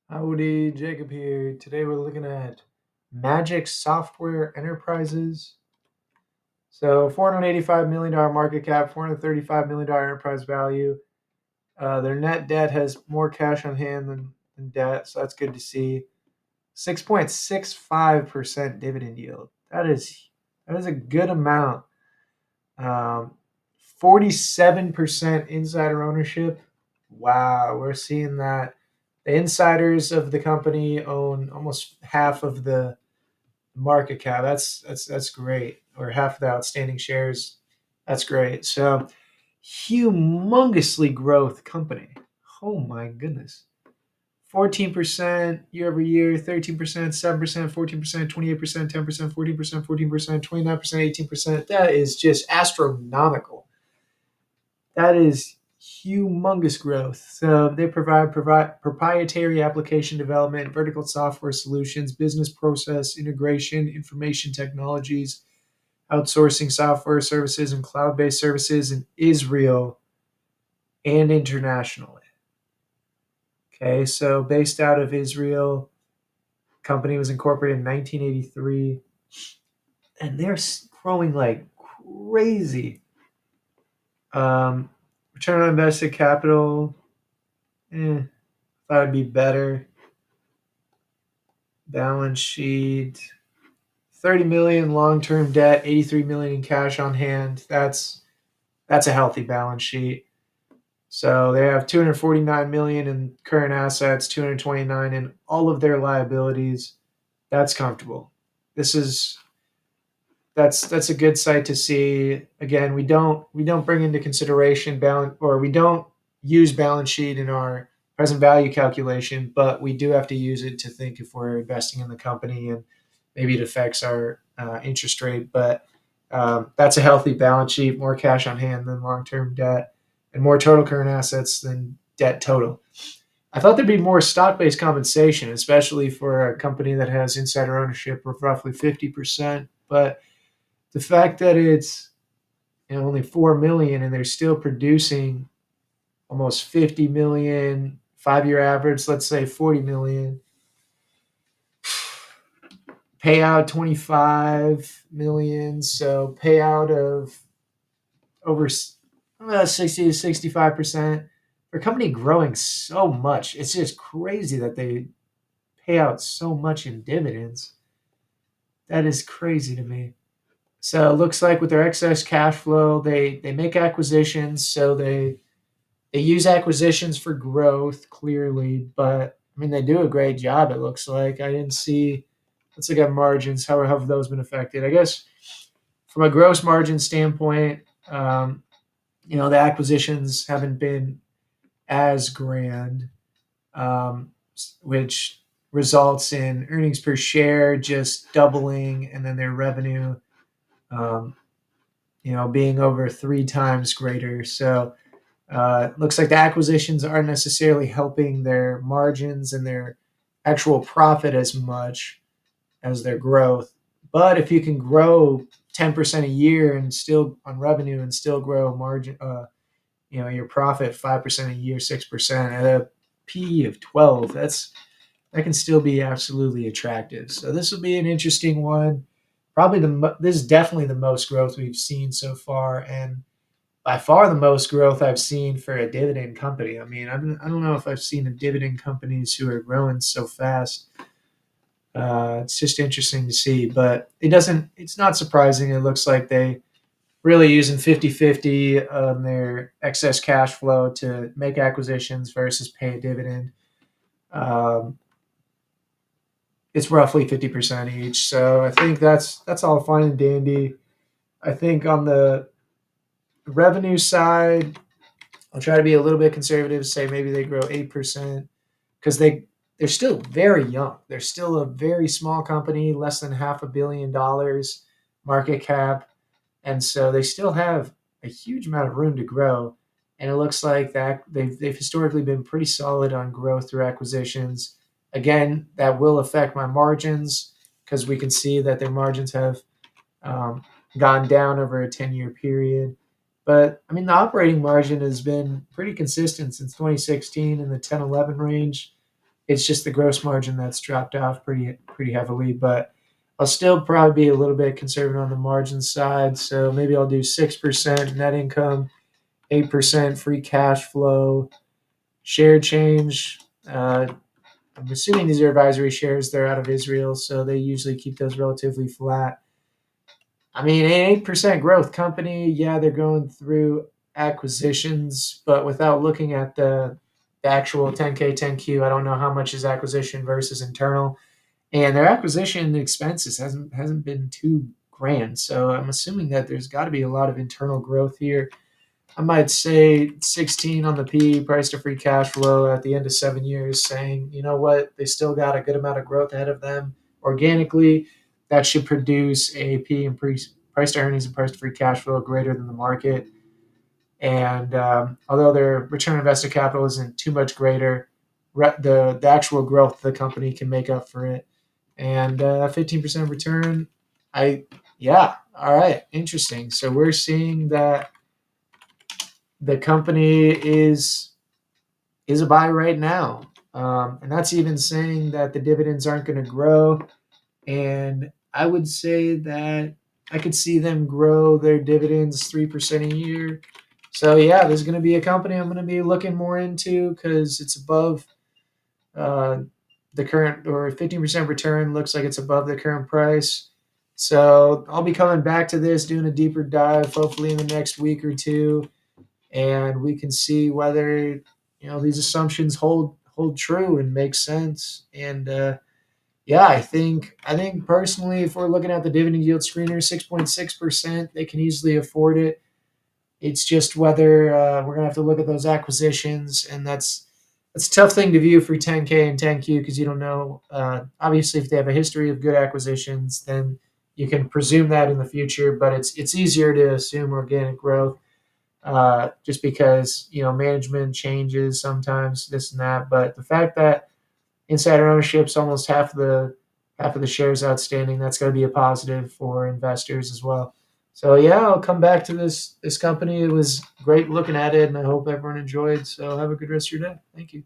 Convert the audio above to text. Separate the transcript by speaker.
Speaker 1: Howdy, Jacob here. Today we're looking at Magic Software Enterprises. So, $485 million market cap, $435 million enterprise value. Their net debt has more cash on hand than debt, so that's good to see. 6.65% dividend yield. That is a good amount. 47% insider ownership. Wow, we're seeing that the insiders of the company own almost half of the market cap. That's great, or half of the outstanding shares. That's great. So, humongously growth company. Oh my goodness. 14% year over year, 13%, 7%, 14%, 28%, 10%, 14%, 14%, 29%, 18%. That is just astronomical. That is humongous growth. So they provide proprietary application development, vertical software solutions, business process integration, information technologies, outsourcing software services, and cloud-based services in Israel and internationally. Okay, so based out of Israel, company was incorporated in 1983, and they're growing like crazy. Return on invested capital, thought it'd be better. Balance sheet, 30 million long-term debt, 83 million in cash on hand. That's a healthy balance sheet. So they have 249 million in current assets, 229 in all of their liabilities. That's comfortable. This is that's a good sight to see. Again, we don't bring into consideration balance, or we don't use balance sheet in our present value calculation, but we do have to use it to think if we're investing in the company, and maybe it affects our interest rate. But that's a healthy balance sheet, more cash on hand than long term debt, and more total current assets than debt total. I thought there'd be more stock based compensation, especially for a company that has insider ownership of roughly 50%. But the fact that it's only 4 million and they're still producing almost 50 million, 5 year average, let's say 40 million, payout 25 million, so payout of over 60 to 65%. For a company growing so much, it's just crazy that they pay out so much in dividends. That is crazy to me. So it looks like with their excess cash flow, they make acquisitions. So they use acquisitions for growth, clearly, but I mean they do a great job. It looks like I didn't see. Let's look at margins. How have those been affected? I guess from a gross margin standpoint, the acquisitions haven't been as grand, um, which results in earnings per share just doubling, and then their revenue, um, being over 3 times greater. So looks like the acquisitions aren't necessarily helping their margins and their actual profit as much as their growth. But if you can grow 10% a year and still on revenue and still grow margin, your profit 5% a year, 6% at a PE of 12, that can still be absolutely attractive. So this will be an interesting one. Probably this is definitely the most growth we've seen so far, and by far the most growth I've seen for a dividend company. I mean, I don't know if I've seen a dividend companies who are growing so fast. It's just interesting to see, but it's not surprising. It looks like they really using 50-50 on their excess cash flow to make acquisitions versus pay a dividend. Um, it's roughly 50% each. So I think that's all fine and dandy. I think on the revenue side, I'll try to be a little bit conservative, say maybe they grow 8%, because they're still very young. They're still a very small company, less than $500 million market cap, and so they still have a huge amount of room to grow. And it looks like that they've historically been pretty solid on growth through acquisitions. Again, that will affect my margins because we can see that their margins have um, gone down over a 10-year period. But I mean, the operating margin has been pretty consistent since 2016 in the 10-11 range. It's just the gross margin that's dropped off pretty heavily, but I'll still probably be a little bit conservative on the margin side. So maybe I'll do 6% net income, 8% free cash flow, share change. I'm assuming these are advisory shares. They're out of Israel, so they usually keep those relatively flat. I mean, an 8% growth company, yeah, they're going through acquisitions, but without looking at the actual 10K, 10Q, I don't know how much is acquisition versus internal. And their acquisition expenses hasn't been too grand. So I'm assuming that there's got to be a lot of internal growth here. I might say 16 on the P, price to free cash flow at the end of 7 years, saying, you know what, they still got a good amount of growth ahead of them organically. That should produce a P and price to earnings and price to free cash flow greater than the market. And although their return on invested capital isn't too much greater, the actual growth of the company can make up for it. And 15% return, yeah, all right, interesting. So we're seeing that the company is a buy right now, and that's even saying that the dividends aren't going to grow. And I would say that I could see them grow their dividends 3% a year. So yeah, there's going to be a company I'm going to be looking more into because it's above uh, the current, or 15% return looks like it's above the current price. So I'll be coming back to this, doing a deeper dive, hopefully in the next week or two, and we can see whether these assumptions hold true and make sense. And yeah, I think personally, if we're looking at the dividend yield screener, 6.6%, they can easily afford it. It's just whether we're gonna have to look at those acquisitions, and that's a tough thing to view for 10K and 10Q because you don't know. Obviously, if they have a history of good acquisitions, then you can presume that in the future. But it's easier to assume organic growth just because management changes sometimes, this and that. But the fact that insider ownership's almost half of the shares outstanding, that's going to be a positive for investors as well. So yeah, I'll come back to this company. It was great looking at it, and I hope everyone enjoyed. So have a good rest of your day. Thank you.